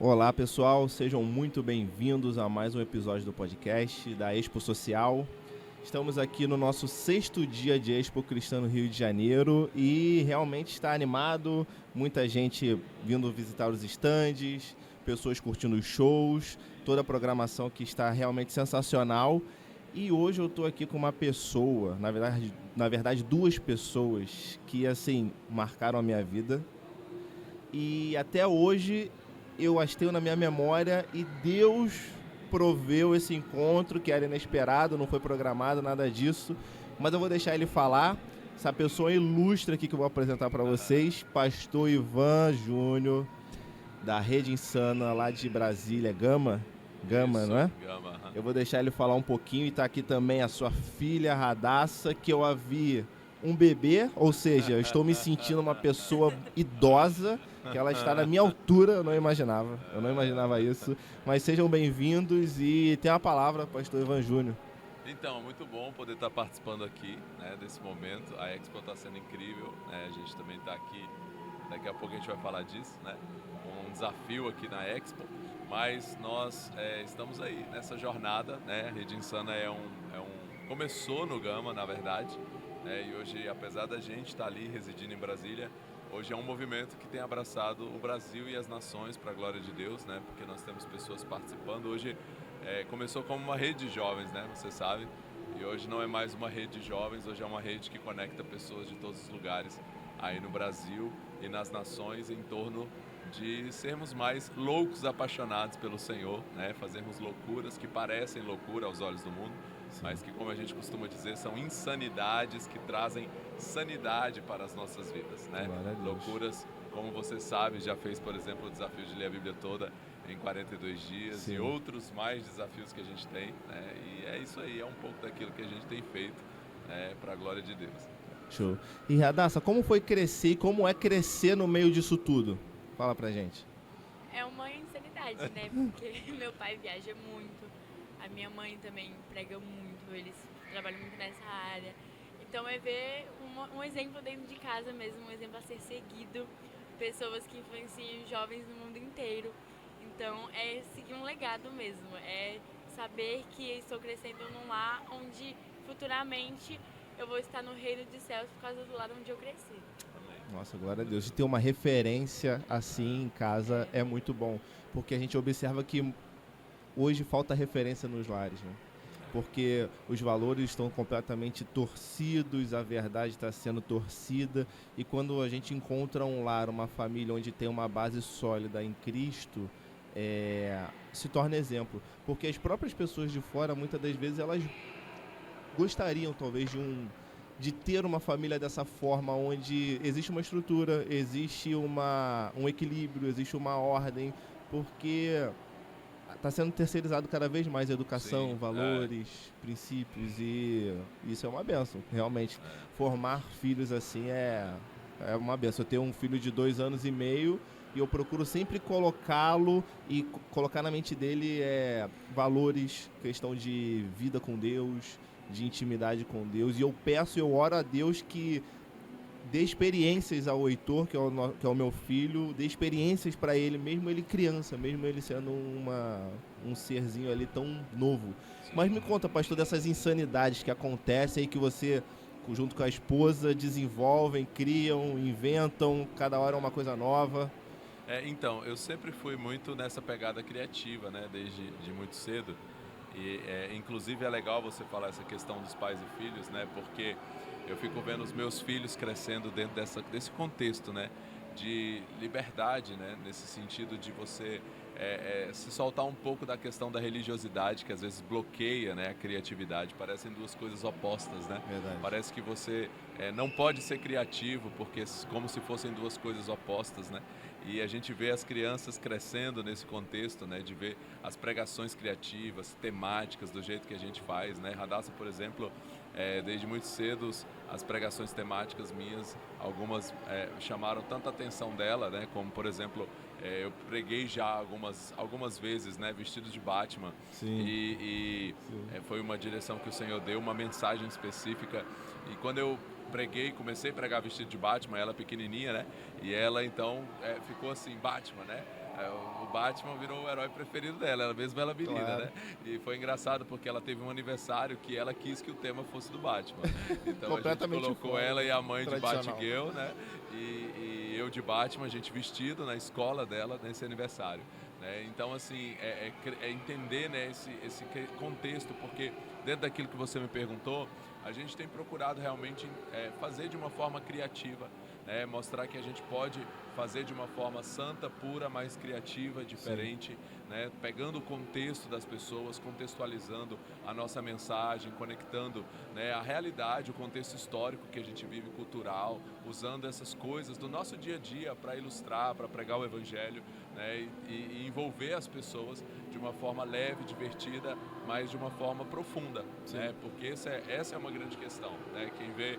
Olá pessoal, sejam muito bem-vindos a mais um episódio do podcast da Expo Social. Estamos aqui no nosso 6º dia de Expo Cristã no Rio de Janeiro e realmente está animado, muita gente vindo visitar os estandes, pessoas curtindo os shows, toda a programação que está realmente sensacional. E hoje eu estou aqui com uma pessoa, na verdade duas pessoas que assim marcaram a minha vida. E até hoje eu as tenho na minha memória e Deus proveu esse encontro que era inesperado, não foi programado, nada disso. Mas eu vou deixar ele falar. Essa pessoa ilustre aqui que eu vou apresentar para vocês, Pastor Ivan Júnior, da Rede Insana lá de Brasília, Gama, Isso, não é? Gama. Eu vou deixar ele falar um pouquinho e tá aqui também a sua filha Radassa, que eu a vi um bebê, ou seja, eu estou me sentindo uma pessoa idosa, que ela está na minha altura, eu não imaginava isso. Mas sejam bem-vindos e tem a palavra, Pastor Ivan Júnior. Então, muito bom poder estar participando aqui, né, desse momento. A Expo está sendo incrível, né? A gente também está aqui, daqui a pouco a gente vai falar disso, né? Um desafio aqui na Expo, mas nós estamos aí nessa jornada, né? A Rede Insana começou no Gama, na verdade, né? E hoje, apesar da gente estar ali residindo em Brasília, hoje é um movimento que tem abraçado o Brasil e as nações para a glória de Deus, né? Porque nós temos pessoas participando. Hoje começou como uma rede de jovens, né? Você sabe. E hoje não é mais uma rede de jovens, hoje é uma rede que conecta pessoas de todos os lugares aí no Brasil e nas nações em torno de sermos mais loucos, apaixonados pelo Senhor, né? Fazermos loucuras que parecem loucura aos olhos do mundo, sim, mas que, como a gente costuma dizer, são insanidades que trazem sanidade para as nossas vidas, né? Loucuras, como você sabe, já fez, por exemplo, o desafio de ler a Bíblia toda em 42 dias, sim, e outros mais desafios que a gente tem, né? E é isso aí, é um pouco daquilo que a gente tem feito, para a glória de Deus. Show. E Radassa, como foi crescer e como é crescer no meio disso tudo? Fala pra gente. É uma insanidade, né? Porque meu pai viaja muito, a minha mãe também prega muito, eles trabalham muito nessa área. Então é ver um exemplo dentro de casa mesmo, um exemplo a ser seguido, pessoas que influenciam jovens no mundo inteiro. Então é seguir um legado mesmo, é saber que estou crescendo num lar onde futuramente eu vou estar no reino dos céus por causa do lado onde eu cresci. Nossa, glória a Deus. E ter uma referência assim em casa é muito bom, porque a gente observa que hoje falta referência nos lares, né? Porque os valores estão completamente torcidos, a verdade está sendo torcida, e quando a gente encontra um lar, uma família onde tem uma base sólida em Cristo, se torna exemplo. Porque as próprias pessoas de fora, muitas das vezes, elas gostariam talvez de ter uma família dessa forma, onde existe uma estrutura, existe um equilíbrio, existe uma ordem, porque está sendo terceirizado cada vez mais a educação, sim, valores, princípios, e isso é uma bênção, realmente. Formar filhos assim é uma bênção. Eu tenho um filho de 2 anos e meio e eu procuro sempre colocá-lo e colocar na mente dele valores, questão de vida com Deus, de intimidade com Deus, e eu oro a Deus que dê experiências ao Heitor, que é o meu filho, dê experiências para ele, mesmo ele criança, mesmo ele sendo um serzinho ali tão novo. Mas me conta, pastor, dessas insanidades que acontecem e que você, junto com a esposa, desenvolvem, criam, inventam, cada hora é uma coisa nova. Então, eu sempre fui muito nessa pegada criativa, né, desde muito cedo. E inclusive é legal você falar essa questão dos pais e filhos, né, porque eu fico vendo os meus filhos crescendo dentro desse contexto, né, de liberdade, né, nesse sentido de você se soltar um pouco da questão da religiosidade, que às vezes bloqueia, né, a criatividade. Parecem duas coisas opostas, né? Verdade. Parece que você não pode ser criativo, porque como se fossem duas coisas opostas, né? E a gente vê as crianças crescendo nesse contexto, né, de ver as pregações criativas, temáticas, do jeito que a gente faz, né? Radassa, por exemplo, desde muito cedo, as pregações temáticas minhas, algumas chamaram tanta atenção dela, né? Como, por exemplo, eu preguei já algumas vezes, né, vestido de Batman. Sim. E foi uma direção que o Senhor deu, uma mensagem específica. E quando eu comecei a pregar vestido de Batman, ela pequenininha, né? E ela então ficou assim, Batman, né? O Batman virou o herói preferido dela, ela mesma ela menina, Claro. né? E foi engraçado porque ela teve um aniversário que ela quis que o tema fosse do Batman. Então a gente Completamente colocou fora, ela e a mãe de tradicional. Batgirl, né? E eu de Batman, a gente vestido na escola dela nesse aniversário. Né? Então, assim, é entender, né, esse contexto, porque dentro daquilo que você me perguntou, a gente tem procurado realmente fazer de uma forma criativa, né? Mostrar que a gente pode fazer de uma forma santa, pura, mais criativa, diferente, né? Pegando o contexto das pessoas, contextualizando a nossa mensagem, conectando, né, a realidade, o contexto histórico que a gente vive, cultural, usando essas coisas do nosso dia a dia para ilustrar, para pregar o Evangelho, né, e envolver as pessoas de uma forma leve, divertida, mas de uma forma profunda, né? Porque essa é uma grande questão, né? Quem vê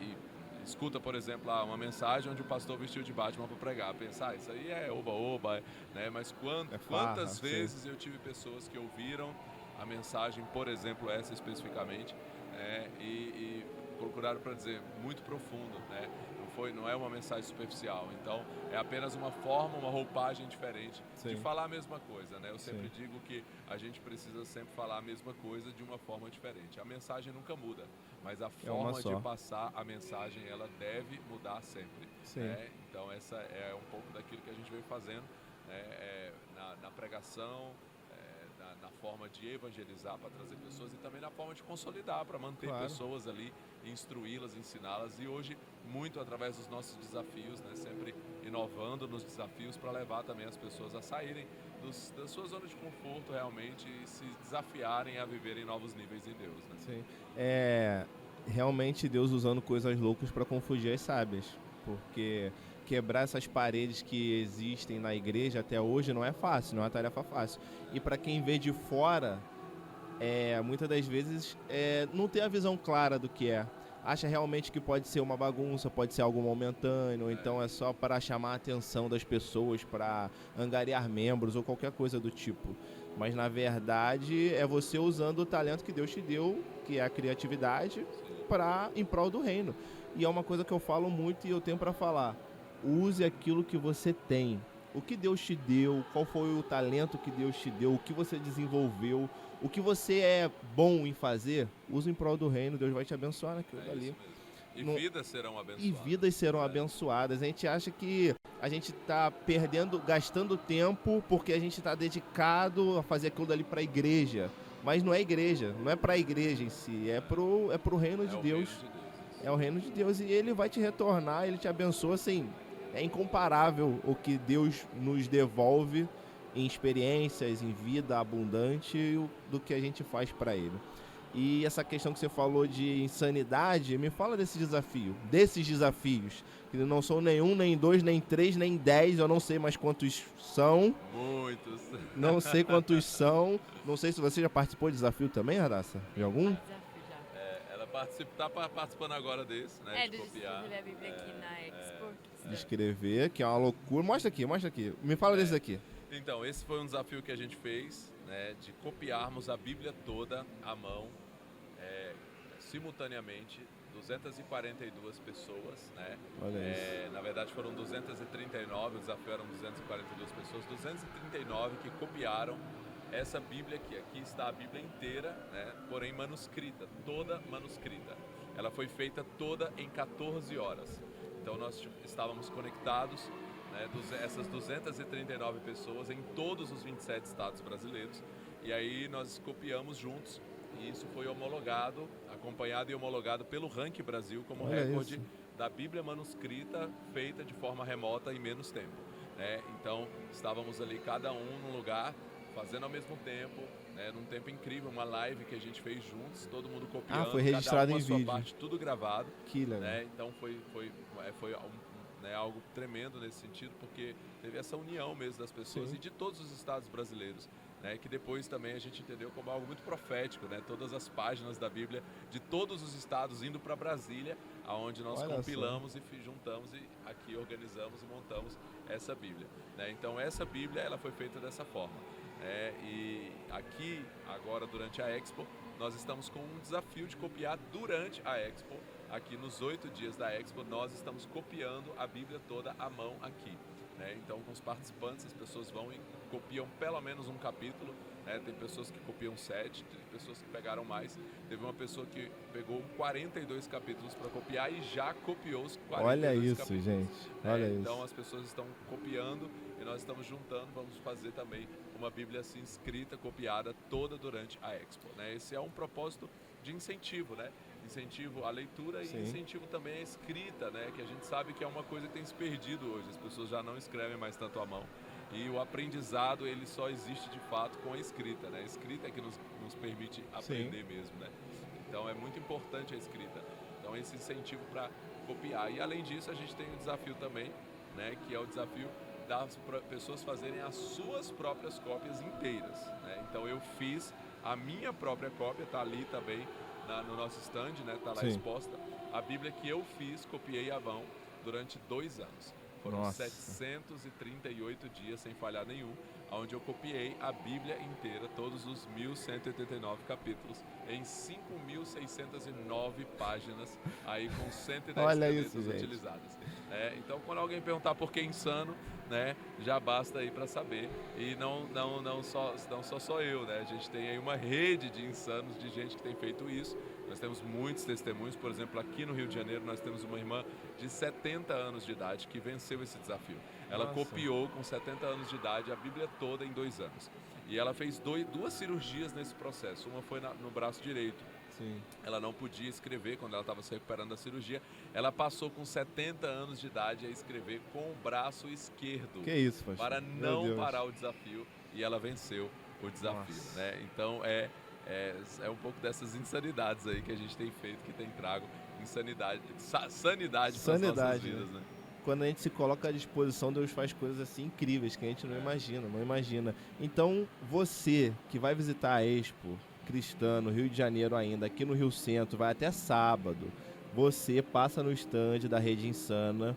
e escuta, por exemplo, uma mensagem onde o pastor vestiu de Batman para pregar, pensar, isso aí é oba-oba, né? Mas É farra, quantas sim. vezes eu tive pessoas que ouviram a mensagem, por exemplo, essa especificamente, né? E procuraram para dizer muito profundo, né? Não é uma mensagem superficial, então é apenas uma forma, uma roupagem diferente de Sim. falar a mesma coisa, né? Eu sempre Sim. digo que a gente precisa sempre falar a mesma coisa de uma forma diferente. A mensagem nunca muda, mas a É uma forma só. de passar a mensagem, ela deve mudar sempre. Sim. Né? Então essa é um pouco daquilo que a gente vem fazendo, né? Na pregação, na forma de evangelizar para trazer pessoas e também na forma de consolidar para manter Claro. pessoas ali, instruí-las, ensiná-las, e hoje muito através dos nossos desafios, né? Sempre inovando nos desafios para levar também as pessoas a saírem da sua zona de conforto realmente e se desafiarem a viverem novos níveis em Deus, né? Sim. É realmente Deus usando coisas loucas para confundir as sábias, porque quebrar essas paredes que existem na igreja até hoje não é fácil, não é uma tarefa fácil. E para quem vê de fora, muitas das vezes não tem a visão clara do que é. Acha realmente que pode ser uma bagunça, pode ser algo momentâneo, ou então é só para chamar a atenção das pessoas, para angariar membros ou qualquer coisa do tipo. Mas na verdade é você usando o talento que Deus te deu, que é a criatividade, em prol do reino. E é uma coisa que eu falo muito e eu tenho para falar. Use aquilo que você tem. O que Deus te deu, qual foi o talento que Deus te deu, o que você desenvolveu, o que você é bom em fazer, use em prol do reino, Deus vai te abençoar naquilo dali. Isso mesmo. E Não- vidas serão abençoadas. E vidas serão né? abençoadas. A gente acha que a gente está gastando tempo porque a gente está dedicado a fazer aquilo dali para a igreja. Mas não é igreja, não é para a igreja em si, é pro reino de o Deus. reino de Deus, isso. É o reino de Deus e ele vai te retornar, ele te abençoa, assim, é incomparável o que Deus nos devolve em experiências, em vida abundante do que a gente faz para ele. E essa questão que você falou de insanidade, me fala desses desafios, que não são nenhum, nem dois, nem três, nem 10, eu não sei mais quantos são, Muitos. não sei quantos são, não sei se você já participou de desafio também, Radassa, de algum? Desafio já. Ela tá participando agora desse, né? Do de copiar. escrever a Bíblia aqui na Expo. De escrever, que é uma loucura. Mostra aqui. Me fala desse aqui. Então, esse foi um desafio que a gente fez, né? De copiarmos a Bíblia toda à mão, simultaneamente, 242 pessoas, né? Olha isso. Na verdade foram 239, o desafio eram 242 pessoas, 239 que copiaram essa Bíblia aqui. Aqui está a Bíblia inteira, né? Porém manuscrita, toda manuscrita. Ela foi feita toda em 14 horas. Então nós estávamos conectados, né, essas 239 pessoas em todos os 27 estados brasileiros. E aí nós copiamos juntos. E isso foi acompanhado e homologado pelo Ranking Brasil como Olha recorde isso. da Bíblia manuscrita feita de forma remota em menos tempo. Né? Então, estávamos ali cada um num lugar, fazendo ao mesmo tempo, né, num tempo incrível, uma live que a gente fez juntos, todo mundo copiando, Foi registrado cada um a em sua vídeo. parte, tudo gravado. Que legal. Né? Então, foi algo tremendo nesse sentido, porque teve essa união mesmo das pessoas. Sim. E de todos os estados brasileiros. Né, que depois também a gente entendeu como algo muito profético, né? Todas as páginas da Bíblia de todos os estados indo para Brasília, aonde nós Olha compilamos e juntamos e aqui organizamos e montamos essa Bíblia. Né? Então essa Bíblia ela foi feita dessa forma. E aqui agora durante a Expo nós estamos com um desafio de copiar durante a Expo. Aqui nos 8 dias da Expo nós estamos copiando a Bíblia toda à mão aqui. né? Então, com os participantes, as pessoas vão e copiam pelo menos um capítulo, né? Tem pessoas que copiam 7, tem pessoas que pegaram mais. Teve uma pessoa que pegou 42 capítulos para copiar e já copiou os 42 Olha isso, capítulos. gente. Olha Então, isso. as pessoas estão copiando e nós estamos juntando, vamos fazer também uma Bíblia assim escrita, copiada toda durante a Expo, né? Esse é um propósito de incentivo, né? Incentivo à leitura Sim. e incentivo também à escrita, né? Que a gente sabe que é uma coisa que tem se perdido hoje. As pessoas já não escrevem mais tanto à mão. E o aprendizado, ele só existe de fato com a escrita, né? A escrita é que nos permite aprender mesmo, né? Então é muito importante a escrita. Então esse incentivo para copiar. E além disso, a gente tem o desafio também, né? Que é o desafio das pessoas fazerem as suas próprias cópias inteiras, né? Então eu fiz a minha própria cópia, tá ali também no nosso stand, né? Tá lá exposta. A Bíblia que eu fiz, copiei à mão durante 2 anos. Foram 738 dias sem falhar nenhum, onde eu copiei a Bíblia inteira, todos os 1189 capítulos, em 5.609 páginas, aí com 110 canetas utilizadas. Então, quando alguém perguntar por que insano, né, já basta aí para saber. E não só eu, né? A gente tem aí uma rede de insanos, de gente que tem feito isso. Nós temos muitos testemunhos, por exemplo, aqui no Rio de Janeiro nós temos uma irmã de 70 anos de idade que venceu esse desafio. Ela copiou com 70 anos de idade a Bíblia toda em 2 anos. E ela fez 2 cirurgias nesse processo. Uma foi no braço direito. Sim. Ela não podia escrever quando ela estava se recuperando da cirurgia. Ela passou com 70 anos de idade a escrever com o braço esquerdo. Que isso, pastor? Para não parar o desafio. E ela venceu o desafio, né? Então é um pouco dessas insanidades aí que a gente tem feito, que tem trago sanidade para as nossas vidas, né? Quando a gente se coloca à disposição, Deus faz coisas assim incríveis que a gente não imagina. Então, você que vai visitar a Expo Cristã no Rio de Janeiro ainda, aqui no Rio Centro, vai até sábado, você passa no stand da Rede Insana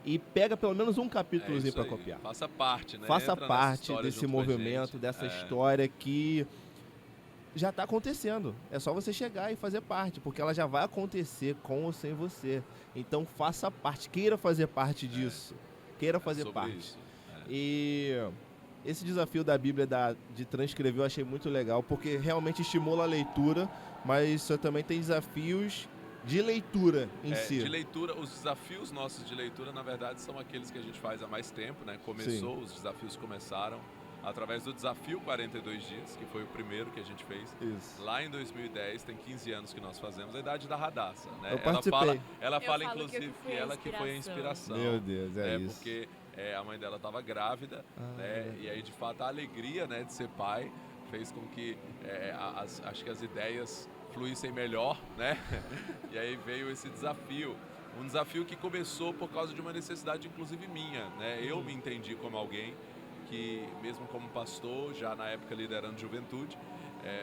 e pega pelo menos um capítulozinho para copiar. Faça parte, né? Faça parte desse movimento, dessa história que já está acontecendo. É só você chegar e fazer parte, porque ela já vai acontecer com ou sem você. Então faça parte, queira fazer parte disso. Queira fazer parte. E esse desafio da Bíblia de transcrever eu achei muito legal, porque realmente estimula a leitura, mas você também tem desafios de leitura em si. De leitura, os desafios nossos de leitura, na verdade, são aqueles que a gente faz há mais tempo, né? Os desafios começaram através do desafio 42 dias, que foi o primeiro que a gente fez. Isso. Lá em 2010, tem 15 anos que nós fazemos, a idade da Radassa, né? Eu participei. Ela fala inclusive, que ela que foi a inspiração. Meu Deus, isso. Porque a mãe dela estava grávida, né? E aí, de fato, a alegria, né, de ser pai fez com que acho que as ideias fluíssem melhor, né? E aí veio esse desafio. Um desafio que começou por causa de uma necessidade, inclusive minha, né? Eu me entendi como alguém que, mesmo como pastor, já na época liderando juventude,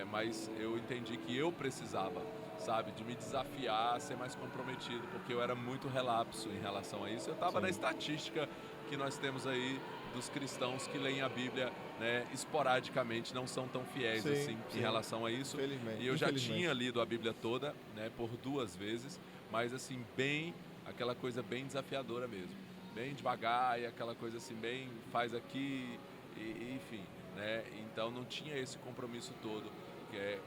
mas eu entendi que eu precisava, sabe, de me desafiar a ser mais comprometido, porque eu era muito relapso em relação a isso. Eu estava na estatística que nós temos aí dos cristãos que leem a Bíblia, né, esporadicamente, não são tão fiéis em relação a isso. E eu já tinha lido a Bíblia toda, né, por 2 vezes, mas assim, aquela coisa bem desafiadora mesmo. Bem devagar e aquela coisa assim, bem faz aqui, enfim, né? Então não tinha esse compromisso todo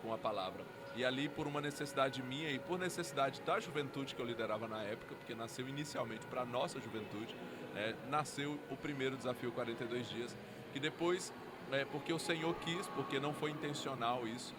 com a palavra. E ali, por uma necessidade minha e por necessidade da juventude que eu liderava na época, porque nasceu inicialmente para a nossa juventude, nasceu o primeiro desafio 42 dias, que depois, porque o Senhor quis, porque não foi intencional isso,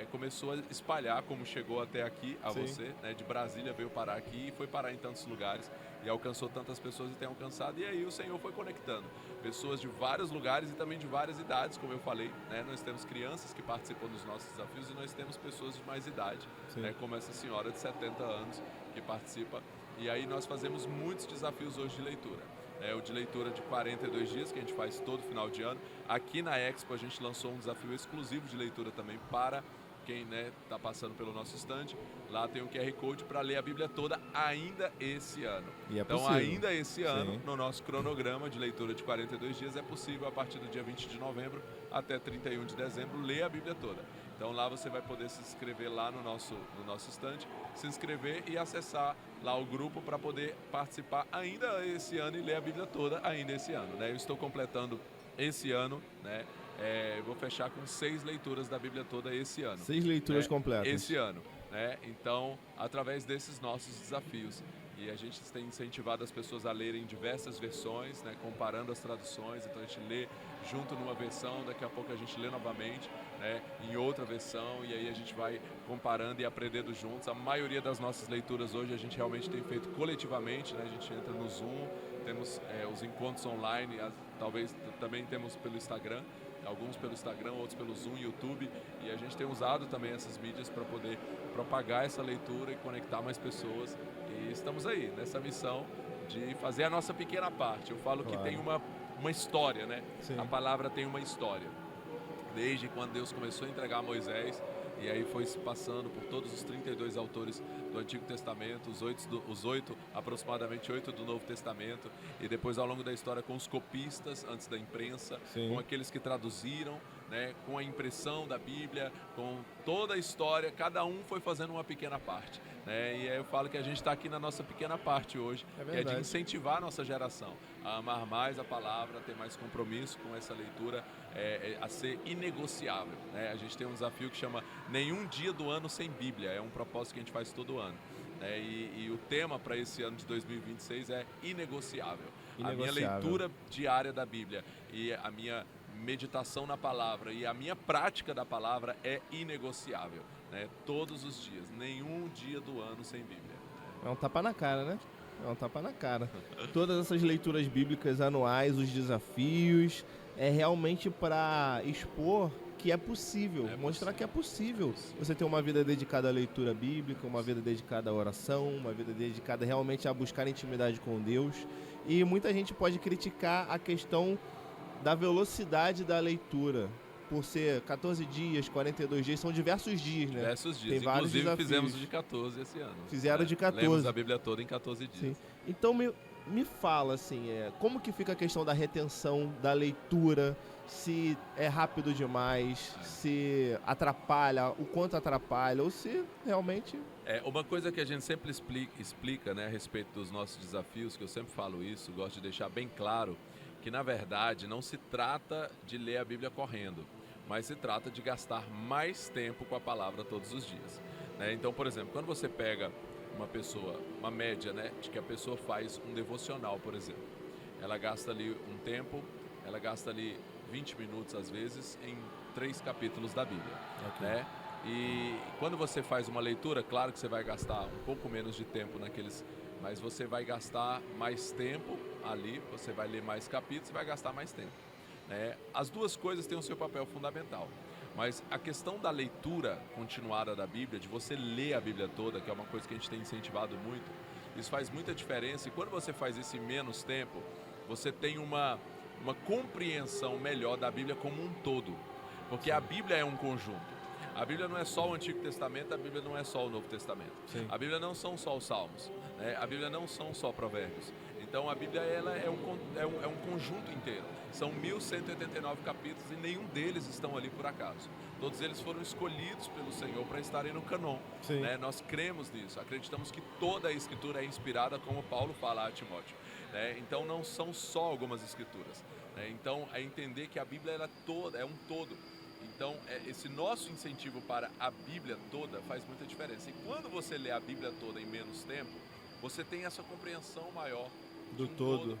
começou a espalhar, como chegou até aqui a você, né? De Brasília veio parar aqui e foi parar em tantos lugares e alcançou tantas pessoas e tem alcançado, e aí o Senhor foi conectando pessoas de vários lugares e também de várias idades, como eu falei, né? Nós temos crianças que participam dos nossos desafios e nós temos pessoas de mais idade, né? Como essa senhora de 70 anos que participa, e aí nós fazemos muitos desafios hoje de leitura. O de leitura de 42 dias, que a gente faz todo final de ano. Aqui na Expo a gente lançou um desafio exclusivo de leitura também para quem está passando pelo nosso stand, lá tem um QR Code para ler a Bíblia toda ainda esse ano. E é então, possível. ainda esse ano, Sim. no nosso cronograma de leitura de 42 dias, é possível, a partir do dia 20 de novembro até 31 de dezembro, ler a Bíblia toda. Então, lá você vai poder se inscrever lá no nosso stand, se inscrever e acessar lá o grupo para poder participar ainda esse ano e ler a Bíblia toda ainda esse ano. Eu estou completando esse ano, vou fechar com 6 leituras da Bíblia toda esse ano. 6 leituras completas. Esse ano. Então, através desses nossos desafios. E a gente tem incentivado as pessoas a lerem diversas versões, comparando as traduções. Então, a gente lê junto numa versão, daqui a pouco a gente lê novamente, em outra versão, e aí a gente vai comparando e aprendendo juntos. A maioria das nossas leituras hoje a gente realmente tem feito coletivamente, a gente entra no Zoom, temos os encontros online, talvez também temos pelo Instagram, alguns pelo Instagram, outros pelo Zoom, YouTube, e a gente tem usado também essas mídias para poder propagar essa leitura e conectar mais pessoas. E estamos aí, nessa missão de fazer a nossa pequena parte. Eu falo que tem uma história, Sim. A palavra tem uma história. Desde quando Deus começou a entregar a Moisés, e aí foi se passando por todos os 32 autores do Antigo Testamento, aproximadamente 8 do Novo Testamento, e depois ao longo da história com os copistas antes da imprensa, Sim. com aqueles que traduziram, com a impressão da Bíblia, com toda a história, cada um foi fazendo uma pequena parte. E aí eu falo que a gente está aqui na nossa pequena parte hoje, que é de incentivar a nossa geração a amar mais a palavra, a ter mais compromisso com essa leitura, a ser inegociável. A gente tem um desafio que chama Nenhum Dia do Ano Sem Bíblia, é um propósito que a gente faz todo ano. E o tema para esse ano de 2026 é inegociável. A minha leitura diária da Bíblia e a minha meditação na palavra e a minha prática da palavra é inegociável, todos os dias, nenhum dia do ano sem Bíblia. É um tapa na cara, né? É um tapa na cara. Todas essas leituras bíblicas anuais, os desafios, é realmente para expor que é possível, mostrar que é possível você ter uma vida dedicada à leitura bíblica, uma vida dedicada à oração, uma vida dedicada realmente a buscar intimidade com Deus. E muita gente pode criticar a questão da velocidade da leitura, por ser 14 dias, 42 dias, são diversos dias, né? Diversos dias, tem vários inclusive desafios. fizemos de 14 esse ano. Fizeram de 14. Lemos a Bíblia toda em 14 dias. Sim. Então me fala assim, como que fica a questão da retenção da leitura, se é rápido demais, se atrapalha, o quanto atrapalha, ou se realmente... Uma coisa que a gente sempre explica, a respeito dos nossos desafios, que eu sempre falo isso, gosto de deixar bem claro, que na verdade não se trata de ler a Bíblia correndo, mas se trata de gastar mais tempo com a palavra todos os dias. Então, por exemplo, quando você pega uma pessoa, uma média, de que a pessoa faz um devocional, por exemplo, ela gasta ali um tempo, ela gasta ali 20 minutos às vezes em 3 capítulos da Bíblia, E quando você faz uma leitura, claro que você vai gastar um pouco menos de tempo naqueles, mas você vai gastar mais tempo ali, você vai ler mais capítulos e vai gastar mais tempo. As duas coisas têm o seu papel fundamental, mas a questão da leitura continuada da Bíblia, de você ler a Bíblia toda, que é uma coisa que a gente tem incentivado muito, isso faz muita diferença, e quando você faz isso em menos tempo, você tem uma compreensão melhor da Bíblia como um todo, porque a Bíblia é um conjunto. A Bíblia não é só o Antigo Testamento, a Bíblia não é só o Novo Testamento. Sim. A Bíblia não são só os Salmos, a Bíblia não são só Provérbios. Então a Bíblia ela é um conjunto inteiro. São 1189 capítulos e nenhum deles estão ali por acaso. Todos eles foram escolhidos pelo Senhor para estarem no canon. Nós cremos nisso, acreditamos que toda a Escritura é inspirada, como Paulo fala a Timóteo. Então não são só algumas Escrituras. Então é entender que a Bíblia ela toda, é um todo. Então, esse nosso incentivo para a Bíblia toda faz muita diferença. E quando você lê a Bíblia toda em menos tempo, você tem essa compreensão maior do todo.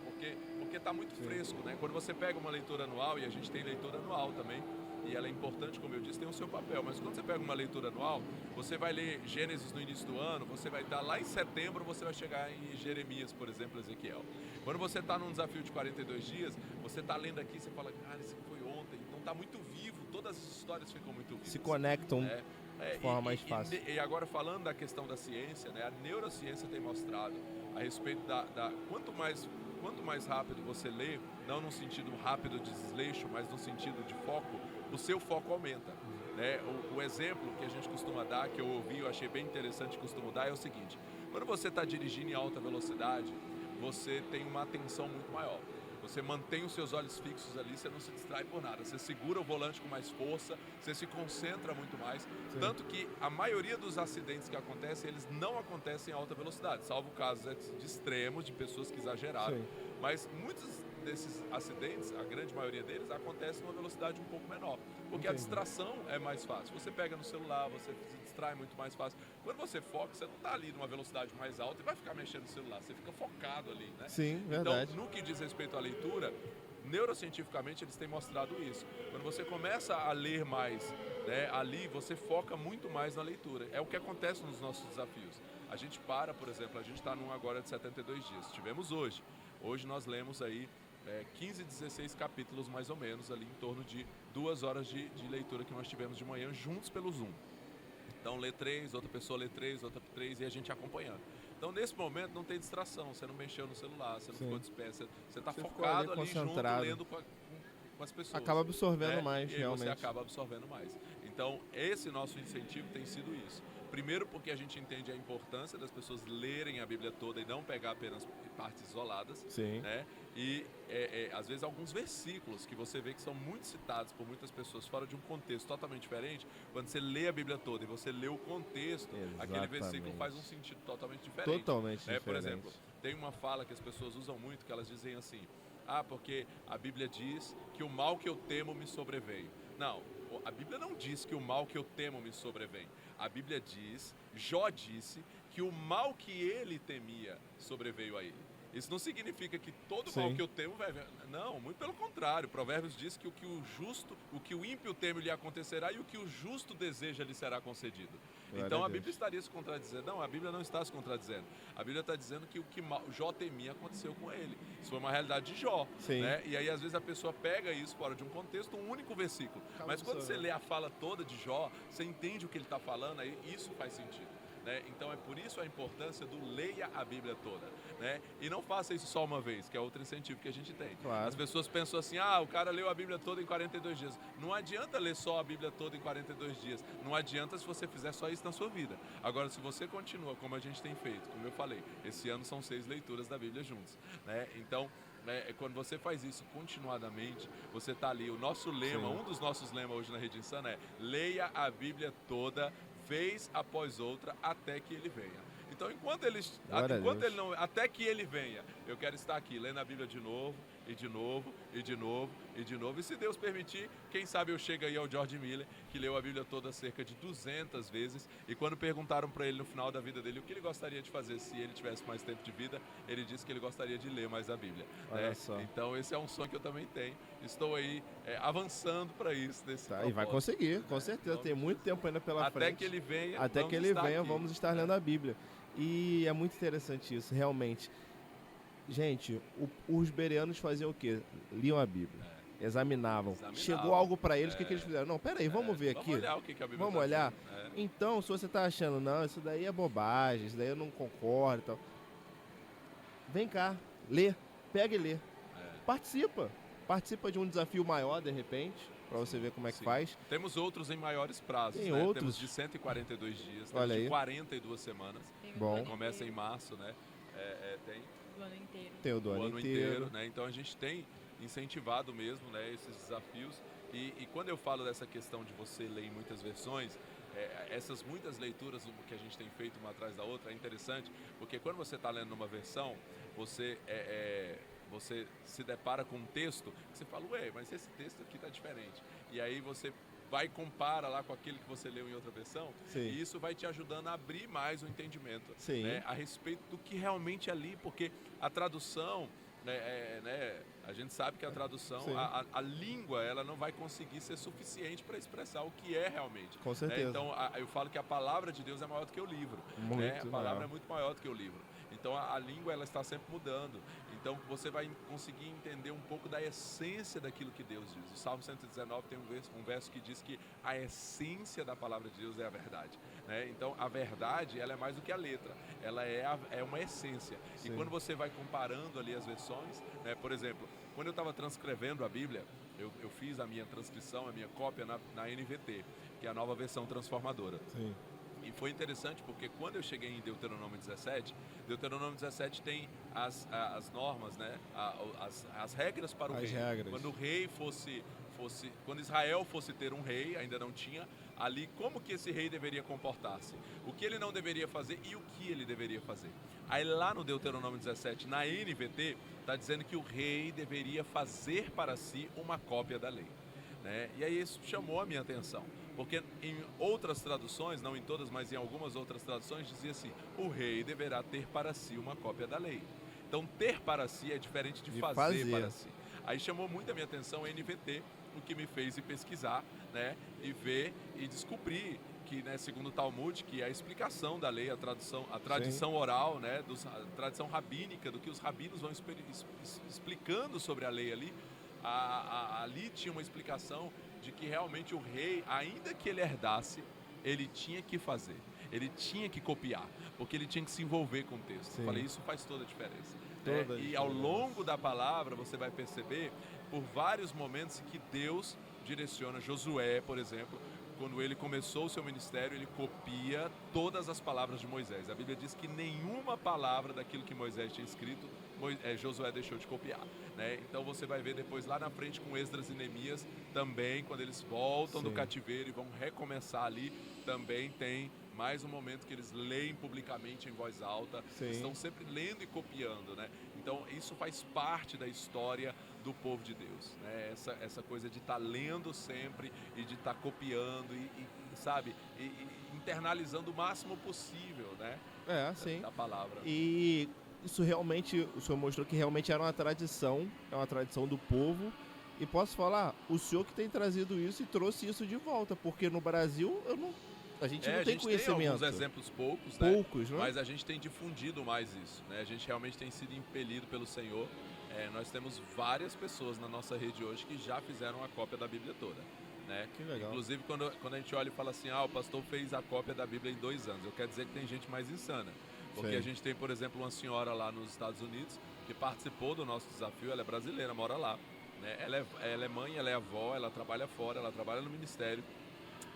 Porque está muito fresco, Quando você pega uma leitura anual, e a gente tem leitura anual também, e ela é importante, como eu disse, tem o seu papel. Mas quando você pega uma leitura anual, você vai ler Gênesis no início do ano, você vai estar lá em setembro, você vai chegar em Jeremias, por exemplo, Ezequiel. Quando você está num desafio de 42 dias, você está lendo aqui, você fala, cara, isso aqui foi ontem. Então está muito vivo, todas as histórias ficam muito vivas. Se conectam de forma mais fácil. E agora falando da questão da ciência, a neurociência tem mostrado a respeito quanto mais quanto mais rápido você lê, não no sentido rápido de desleixo, mas no sentido de foco, o seu foco aumenta. Né? O exemplo que a gente costuma dar, que eu ouvi, eu achei bem interessante, costumo dar, é o seguinte: quando você está dirigindo em alta velocidade, você tem uma atenção muito maior. Você mantém os seus olhos fixos ali, você não se distrai por nada. Você segura o volante com mais força, você se concentra muito mais. Sim. Tanto que a maioria dos acidentes que acontecem, eles não acontecem em alta velocidade, salvo casos de extremos, de pessoas que exageraram. Sim. Mas muitos desses acidentes, a grande maioria deles, acontece numa velocidade um pouco menor. Porque a distração é mais fácil. Você pega no celular, você se distrai muito mais fácil. Quando você foca, você não está ali numa velocidade mais alta e vai ficar mexendo no celular. Você fica focado ali, né? Sim, verdade. Então, no que diz respeito à leitura, neurocientificamente eles têm mostrado isso. Quando você começa a ler mais, né, ali você foca muito mais na leitura. É o que acontece nos nossos desafios. A gente por exemplo, a gente está num agora de 72 dias. Tivemos hoje. Hoje nós lemos aí 15, 16 capítulos mais ou menos, ali em torno de 2 horas de leitura que nós tivemos de manhã juntos pelo Zoom. Então lê 3, outra pessoa lê 3, outra 3 e a gente acompanhando. Então nesse momento não tem distração, você não mexeu no celular, você não ficou disperso, você está focado ali junto, lendo com as pessoas. Acaba absorvendo mais, e realmente. Você acaba absorvendo mais. Então esse nosso incentivo tem sido isso. Primeiro porque a gente entende a importância das pessoas lerem a Bíblia toda e não pegar apenas partes isoladas. Sim. Né? E às vezes alguns versículos que você vê que são muito citados por muitas pessoas fora de um contexto totalmente diferente, quando você lê a Bíblia toda e você lê o contexto, aquele versículo faz um sentido totalmente diferente. Totalmente diferente. Por exemplo, tem uma fala que as pessoas usam muito, que elas dizem assim: porque a Bíblia diz que o mal que eu temo me sobreveio. Não, a Bíblia não diz que o mal que eu temo me sobrevém. A Bíblia diz, Jó disse, que o mal que ele temia sobreveio a ele. Isso não significa que todo mal que eu temo vai... Não, muito pelo contrário. Provérbios diz que o que o ímpio teme lhe acontecerá e o que o justo deseja lhe será concedido. Então a Bíblia estaria se contradizendo. Não, a Bíblia não está se contradizendo. A Bíblia está dizendo que o que Jó temia aconteceu com ele. Isso foi uma realidade de Jó. Né? E aí às vezes a pessoa pega isso fora de um contexto, um único versículo. Mas quando você lê a fala toda de Jó, você entende o que ele está falando, aí isso faz sentido. Né? Então é por isso a importância do leia a Bíblia toda, né? E não faça isso só uma vez, que é outro incentivo que a gente tem. Claro. As pessoas pensam assim: o cara leu a Bíblia toda em 42 dias. Não adianta ler só a Bíblia toda em 42 dias. Não adianta se você fizer só isso na sua vida. Agora, se você continua como a gente tem feito, como eu falei, esse ano são 6 leituras da Bíblia juntos, né? Então, quando você faz isso continuadamente, você está ali. O nosso lema, um dos nossos lemas hoje na Rede Insana é: leia a Bíblia toda, vez após outra, até que ele venha. Então, até que ele venha, eu quero estar aqui lendo a Bíblia de novo, e de novo, e de novo, e de novo. E se Deus permitir, quem sabe eu chego aí ao George Miller, que leu a Bíblia toda cerca de 200 vezes. E quando perguntaram para ele no final da vida dele o que ele gostaria de fazer se ele tivesse mais tempo de vida, ele disse que ele gostaria de ler mais a Bíblia. Olha só. Então esse é um sonho que eu também tenho. Estou aí avançando para isso. E vai conseguir, com certeza. Tem muito tempo ainda pela frente. Até que ele venha, vamos estar lendo a Bíblia. E é muito interessante isso, realmente. Gente, os bereanos faziam o quê? Liam a Bíblia. Examinavam. Chegou algo para eles, o que eles fizeram? Não, peraí, vamos ver aqui. Vamos olhar o que a Bíblia Vamos olhar? Então, se você está achando, não, isso daí é bobagem, isso daí eu não concordo e tal. Vem cá, lê, pega e lê. Participa de um desafio maior, de repente, para você ver como é que faz. Temos outros em maiores prazos, Tem né? outros. Temos de 142 dias, Olha temos de aí. 42 semanas. Bom. Começa em março, né? Tem O ano inteiro. Tem o do ano inteiro. Né? Então a gente tem incentivado mesmo, né, esses desafios. E quando eu falo dessa questão de você ler em muitas versões, essas muitas leituras que a gente tem feito uma atrás da outra é interessante, porque quando você está lendo numa versão, você se depara com um texto que você fala: mas esse texto aqui está diferente. E aí você vai e compara lá com aquele que você leu em outra versão. Sim. E isso vai te ajudando a abrir mais o entendimento, Sim. né, a respeito do que realmente é ali, porque a tradução, a gente sabe que a tradução, a língua, ela não vai conseguir ser suficiente para expressar o que é realmente. Com certeza. Então, eu falo que a palavra de Deus é maior do que o livro. A palavra é muito maior do que o livro. Então, a língua, ela está sempre mudando. Então você vai conseguir entender um pouco da essência daquilo que Deus diz. O Salmo 119 tem um verso que diz que a essência da palavra de Deus é a verdade, né? Então a verdade, ela é mais do que a letra, ela é uma essência. Sim. E quando você vai comparando ali as versões, né? Por exemplo, quando eu estava transcrevendo a Bíblia, eu fiz a minha transcrição, a minha cópia na NVT, que é a nova versão transformadora. Sim. E foi interessante porque quando eu cheguei em Deuteronômio 17 tem as normas, né? As regras para o As rei. regras. Quando o rei quando Israel fosse ter um rei, ainda não tinha, ali como que esse rei deveria comportar-se, o que ele não deveria fazer e o que ele deveria fazer. Aí lá no Deuteronômio 17, na NVT, está dizendo que o rei deveria fazer para si uma cópia da lei, né? E aí isso chamou a minha atenção, porque em outras traduções, não em todas, mas em algumas outras traduções, dizia assim: o rei deverá ter para si uma cópia da lei. Então, ter para si é diferente de fazer para si. Aí chamou muito a minha atenção a NVT, o que me fez ir pesquisar, né, e ver e descobrir que, né, segundo o Talmud, que é a explicação da lei, a tradição Sim. oral, né, a tradição rabínica, do que os rabinos vão explicando sobre a lei ali, ali tinha uma explicação de que realmente o rei, ainda que ele herdasse, ele tinha que fazer, ele tinha que copiar, porque ele tinha que se envolver com o texto. Sim. Eu falei, isso faz toda a diferença. Toda a E ao diferença. longo da palavra você vai perceber por vários momentos que Deus direciona. Josué, por exemplo, quando ele começou o seu ministério, ele copia todas as palavras de Moisés. A Bíblia diz que nenhuma palavra daquilo que Moisés tinha escrito, Josué deixou de copiar, né? Então você vai ver depois lá na frente com Esdras e Neemias também, quando eles voltam do Sim. cativeiro e vão recomeçar ali, também tem mais um momento que eles leem publicamente em voz alta. Sim. Estão sempre lendo e copiando, né? Então isso faz parte da história do povo de Deus, né? Essa coisa de estar lendo sempre e de estar copiando sabe, internalizando o máximo possível, né? Sim. Da palavra. E isso realmente, o senhor mostrou que realmente era uma tradição, é uma tradição do povo. E posso falar, o senhor que tem trazido isso e trouxe isso de volta, porque no Brasil a gente não tem conhecimento. Tem alguns exemplos poucos, né? Poucos, né? Mas a gente tem difundido mais isso, né? A gente realmente tem sido impelido pelo Senhor. Nós temos várias pessoas na nossa rede hoje que já fizeram a cópia da Bíblia toda, né? Que legal. Inclusive, quando a gente olha e fala assim, o pastor fez a cópia da Bíblia em 2 anos, eu quero dizer que tem gente mais insana. Porque Sei. a gente tem, por exemplo, uma senhora lá nos Estados Unidos que participou do nosso desafio, ela é brasileira, mora lá, né? Ela é mãe, ela é avó, ela trabalha fora, ela trabalha no ministério,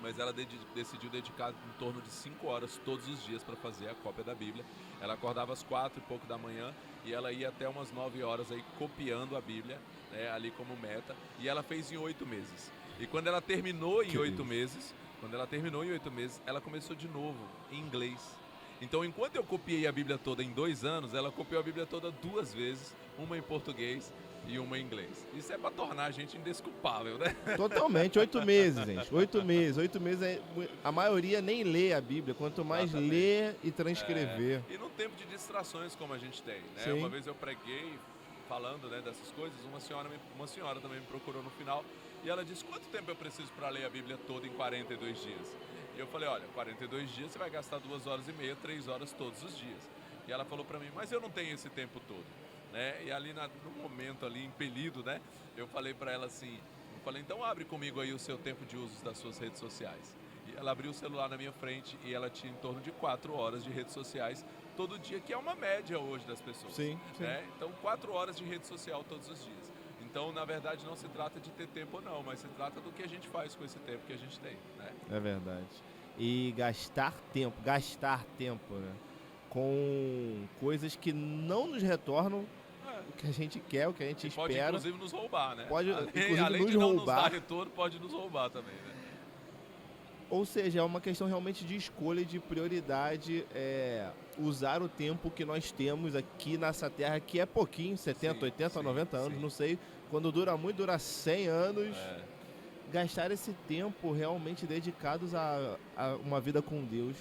mas ela decidiu dedicar em torno de 5 horas todos os dias para fazer a cópia da Bíblia. Ela acordava às 4 e pouco da manhã e ela ia até umas 9 horas aí copiando a Bíblia, né, ali como meta, e ela fez em 8 meses. E quando ela terminou em 8 meses, ela começou de novo em inglês. Então, enquanto eu copiei a Bíblia toda em 2 anos, ela copiou a Bíblia toda 2 vezes, uma em português e uma em inglês. Isso é para tornar a gente indesculpável, né? Totalmente, 8 meses, gente. 8 meses. 8 meses, a maioria nem lê a Bíblia, quanto mais Exatamente. ler e transcrever. E num tempo de distrações como a gente tem, né? Sim. Uma vez eu preguei falando, né, dessas coisas, uma senhora também me procurou no final e ela disse, quanto tempo eu preciso para ler a Bíblia toda em 42 dias? E eu falei, olha, 42 dias você vai gastar 2 horas e meia, 3 horas todos os dias. E ela falou para mim, mas eu não tenho esse tempo todo, né? E ali no momento ali, impelido, né, eu falei para ela assim, então abre comigo aí o seu tempo de uso das suas redes sociais. E ela abriu o celular na minha frente e ela tinha em torno de 4 horas de redes sociais todo dia, que é uma média hoje das pessoas. Sim, sim. Né? Então 4 horas de rede social todos os dias. Então, na verdade, não se trata de ter tempo ou não, mas se trata do que a gente faz com esse tempo que a gente tem, né? É verdade. E gastar tempo, né? Com coisas que não nos retornam o que a gente quer, o que a gente espera. Pode, inclusive, nos roubar, né? Pode, inclusive, além nos de não roubar. nos dar retorno, pode nos roubar também, né? Ou seja, é uma questão realmente de escolha, de prioridade, usar o tempo que nós temos aqui nessa terra, que é pouquinho, 70, 80, 90 anos, não sei. Quando dura muito, dura 100 anos. Gastar esse tempo realmente dedicados a uma vida com Deus,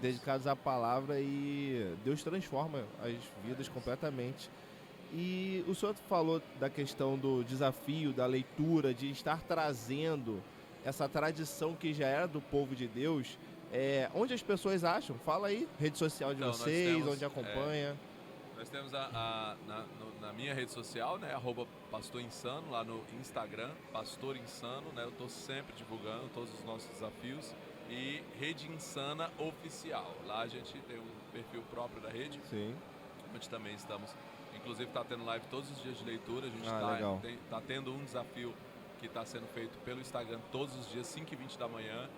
dedicados à palavra, e Deus transforma as vidas completamente. E o senhor falou da questão do desafio, da leitura, de estar trazendo essa tradição que já era do povo de Deus. Onde as pessoas acham? Fala aí, rede social de vocês, onde acompanha. Nós temos na minha rede social, né? @PastorInsano, lá no Instagram, Pastor Insano, né? Eu estou sempre divulgando todos os nossos desafios. E Rede Insana Oficial. Lá a gente tem um perfil próprio da rede. Sim. Onde também estamos. Inclusive está tendo live todos os dias de leitura. A gente tá tendo um desafio que está sendo feito pelo Instagram todos os dias, 5h20 da manhã.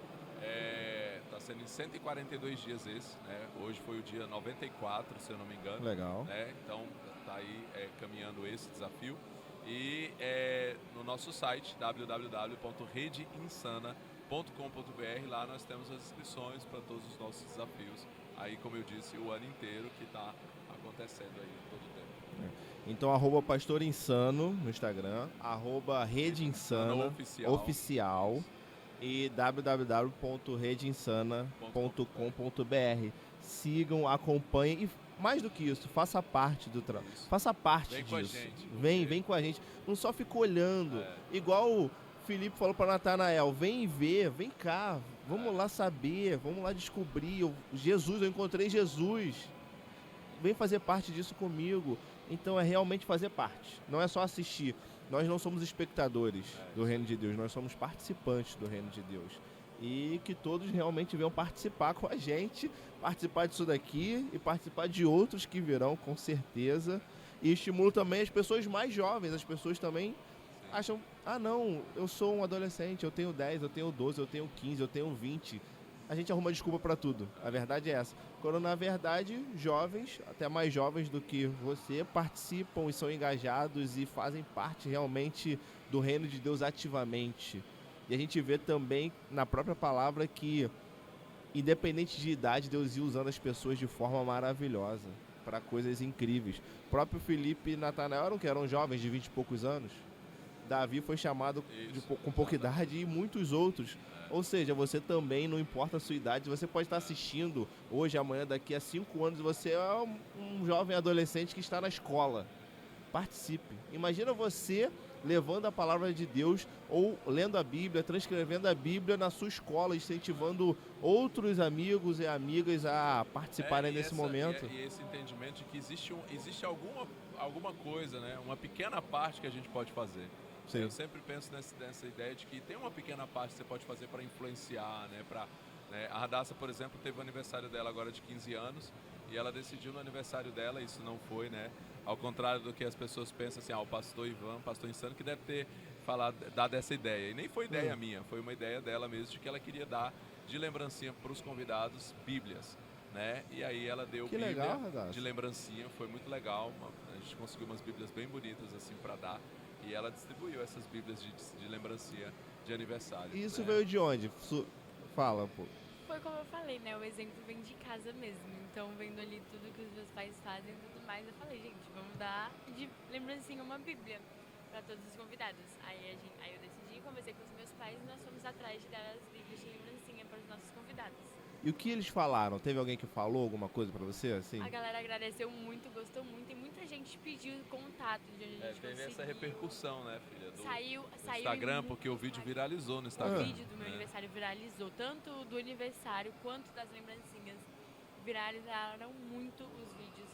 Está sendo em 142 dias esse, né? Hoje foi o dia 94, se eu não me engano. Legal. Né? Então está aí caminhando esse desafio. E no nosso site, www.redeinsana.com.br, lá nós temos as inscrições para todos os nossos desafios. Aí, como eu disse, o ano inteiro que está acontecendo aí todo o tempo. Então, @Pastor Insano no Instagram, @Rede Insana Oficial e www.redeinsana.com.br. Sigam, acompanhem e, mais do que isso, faça parte do trabalho. Faça parte disso. Com a gente, vem com a gente. Não só fica olhando. Igual o Felipe falou para Natanael, vem ver, vem cá, vamos lá saber, vamos lá descobrir. Eu encontrei Jesus. Vem fazer parte disso comigo. Então é realmente fazer parte. Não é só assistir. Nós não somos espectadores do Reino de Deus, nós somos participantes do Reino de Deus. E que todos realmente venham participar com a gente, participar disso daqui e participar de outros que virão, com certeza. E estimulo também as pessoas mais jovens, as pessoas também acham, não, eu sou um adolescente, eu tenho 10, eu tenho 12, eu tenho 15, eu tenho 20. A gente arruma desculpa para tudo. A verdade é essa. Quando, na verdade, jovens, até mais jovens do que você, participam e são engajados e fazem parte realmente do reino de Deus ativamente. E a gente vê também na própria palavra que, independente de idade, Deus ia usando as pessoas de forma maravilhosa para coisas incríveis. O próprio Felipe e Natanael eram jovens de 20 e poucos anos. Davi foi chamado com pouca idade e muitos outros. Ou seja, você também, não importa a sua idade, você pode estar assistindo hoje, amanhã, daqui a 5 anos, você é um jovem adolescente que está na escola. Participe. Imagina você levando a palavra de Deus ou lendo a Bíblia, transcrevendo a Bíblia na sua escola, incentivando outros amigos e amigas a participarem desse momento. E esse entendimento de que existe alguma coisa, né? Uma pequena parte que a gente pode fazer. Sim. Eu sempre penso nessa ideia de que tem uma pequena parte que você pode fazer para influenciar, né? A Radassa, por exemplo, teve o aniversário dela agora de 15 anos e ela decidiu no aniversário dela, isso não foi, né? Ao contrário do que as pessoas pensam assim, o pastor Ivan, pastor Insano, que deve ter dado essa ideia. E nem foi ideia minha, foi uma ideia dela mesmo, de que ela queria dar de lembrancinha para os convidados Bíblias, né? E aí ela deu que Bíblia legal, de lembrancinha, foi muito legal. A gente conseguiu umas Bíblias bem bonitas assim para dar. E ela distribuiu essas Bíblias de lembrancinha de aniversário. E isso veio de onde? Fala, pô. Foi como eu falei, né? O exemplo vem de casa mesmo. Então, vendo ali tudo que os meus pais fazem e tudo mais, eu falei, gente, vamos dar de lembrancinha uma Bíblia para todos os convidados. Aí eu decidi, conversei com os meus pais e nós fomos atrás de dar as Bíblias de lembrancinha para os nossos convidados. E o que eles falaram? Teve alguém que falou alguma coisa pra você, assim? A galera agradeceu muito, gostou muito e muita gente pediu contato de onde a gente teve essa repercussão, né, filha? Saiu Instagram, porque o vídeo viralizou no Instagram. O vídeo do meu aniversário viralizou, tanto do aniversário quanto das lembrancinhas. Viralizaram muito os vídeos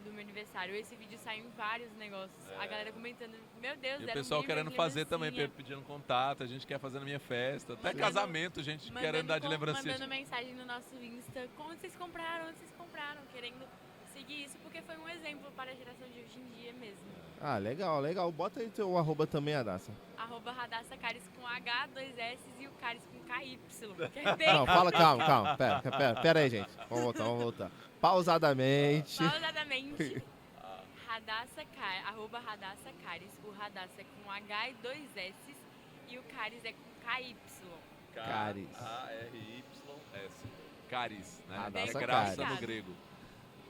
do meu aniversário. Esse vídeo saiu em vários negócios. A galera comentando, meu Deus, e o pessoal querendo fazer também, pedindo contato, a gente quer fazer na minha festa. Até casamento, gente querendo dar de lembrancinha. Mandando mensagem no nosso Insta, onde vocês compraram, querendo seguir isso, porque foi um exemplo para a geração de hoje em dia mesmo. Ah, legal. Bota aí teu @ também, Radassa. @Radassa Caris com H, 2 S e o Caris com KY. Não, fala, calma. Pera aí, gente. Vamos voltar. Pausadamente. Radassa Caris. O Radassa é com H e 2 S e o Caris é com KY. Caris. K-A-R-Y-S. Caris, né? Radassa graça Caris. no grego.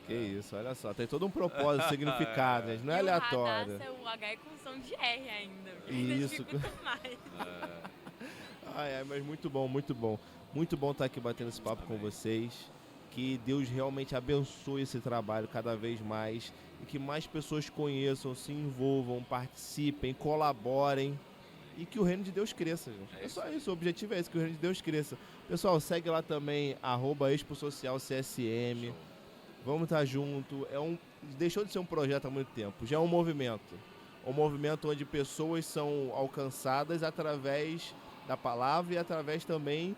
Que isso, olha só. Tem todo um propósito, significado, gente. Não é aleatório. O Radassa, o H é com som de R ainda. Isso. Mais. Mas muito bom. Muito bom estar aqui batendo esse papo com vocês. Que Deus realmente abençoe esse trabalho cada vez mais e que mais pessoas conheçam, se envolvam, participem, colaborem e que o reino de Deus cresça, gente. É só isso, o objetivo é esse, que o reino de Deus cresça. Pessoal, segue lá também, @ExpoSocialCSM. Vamos estar junto. É um deixou de ser um projeto há muito tempo, já é um movimento. Um movimento onde pessoas são alcançadas através da palavra e através também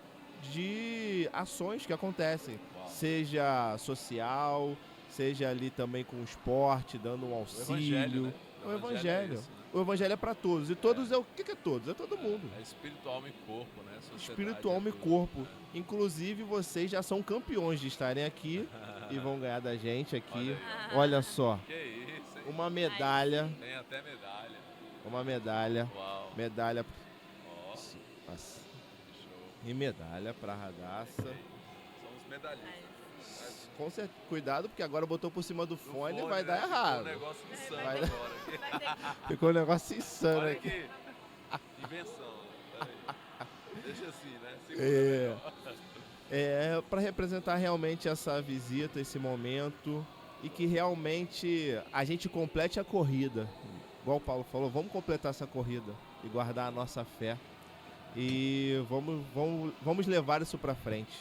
de ações que acontecem, Uau. seja social, seja ali também com o esporte, dando um O auxílio. evangelho, né? O evangelho. É isso, né? O evangelho é para todos. E todos é o que é todos? É todo mundo. É espírito, alma e corpo, né? Sociedade Espírito, alma é e tudo, corpo. né? Inclusive, vocês já são campeões de estarem aqui e vão ganhar da gente aqui. Olha aí. Olha só, Que isso, hein? uma medalha. Tem até medalha. Uma medalha. Uau. Medalha. Ó, Nossa. show. E medalha pra Radassa. Somos medalhistas. Com certeza, cuidado, porque agora botou por cima do fone e vai né? dar Ficou errado. um negócio insano Vai agora. Vai ter Ficou um negócio insano Olha aqui. aqui. Invenção. Peraí. Deixa assim, né? Segura É. melhor. É para representar realmente essa visita, esse momento, e que realmente a gente complete a corrida. Igual o Paulo falou, vamos completar essa corrida e guardar a nossa fé. E vamos levar isso para frente.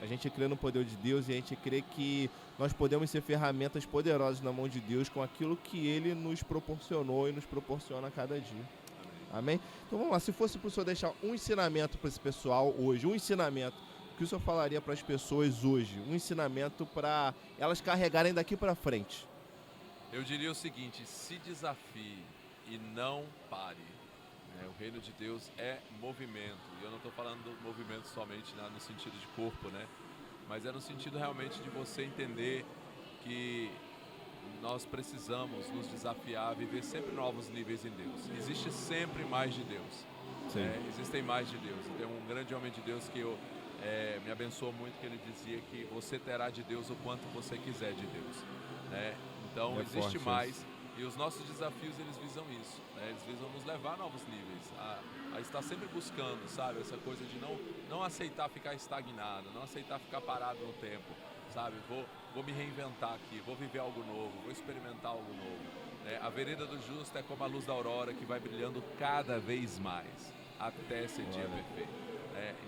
A gente crê no poder de Deus e a gente crê que nós podemos ser ferramentas poderosas na mão de Deus com aquilo que Ele nos proporcionou e nos proporciona a cada dia. Amém? Então vamos lá, se fosse para o senhor deixar um ensinamento para esse pessoal hoje, um ensinamento, o que o senhor falaria para as pessoas hoje? Um ensinamento para elas carregarem daqui para frente. Eu diria o seguinte, se desafie e não pare. O reino de Deus é movimento. E eu não estou falando do movimento somente no sentido de corpo, né? Mas é no sentido realmente de você entender que nós precisamos nos desafiar a viver sempre novos níveis em Deus. Existe sempre mais de Deus. Existem mais de Deus. Tem um grande homem de Deus que me abençoou muito, que ele dizia que você terá de Deus o quanto você quiser de Deus. Né? Então existe mais. Isso. E os nossos desafios, eles visam isso, né? Eles visam nos levar a novos níveis, a estar sempre buscando, sabe? Essa coisa de não aceitar ficar estagnado, não aceitar ficar parado no tempo, sabe? Vou me reinventar aqui, vou viver algo novo, vou experimentar algo novo. Né? A vereda do justo é como a luz da aurora que vai brilhando cada vez mais, até esse dia perfeito.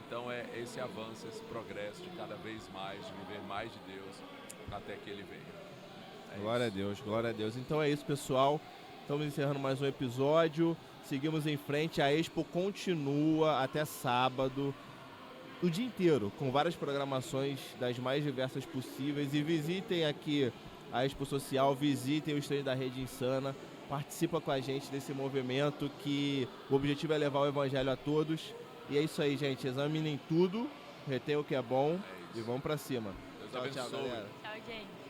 Então é esse avanço, esse progresso de cada vez mais, de viver mais de Deus, até que Ele venha. Glória a Deus, glória a Deus. Então é isso, pessoal. Estamos encerrando mais um episódio. Seguimos em frente. A Expo continua até sábado, o dia inteiro, com várias programações das mais diversas possíveis. E visitem aqui a Expo Social, visitem o stand da Rede Insana. Participa com a gente desse movimento que o objetivo é levar o evangelho a todos. E é isso aí, gente. Examinem tudo, retenham o que é bom e vamos pra cima. Deus Tchau, abençoe. galera. Tchau, gente.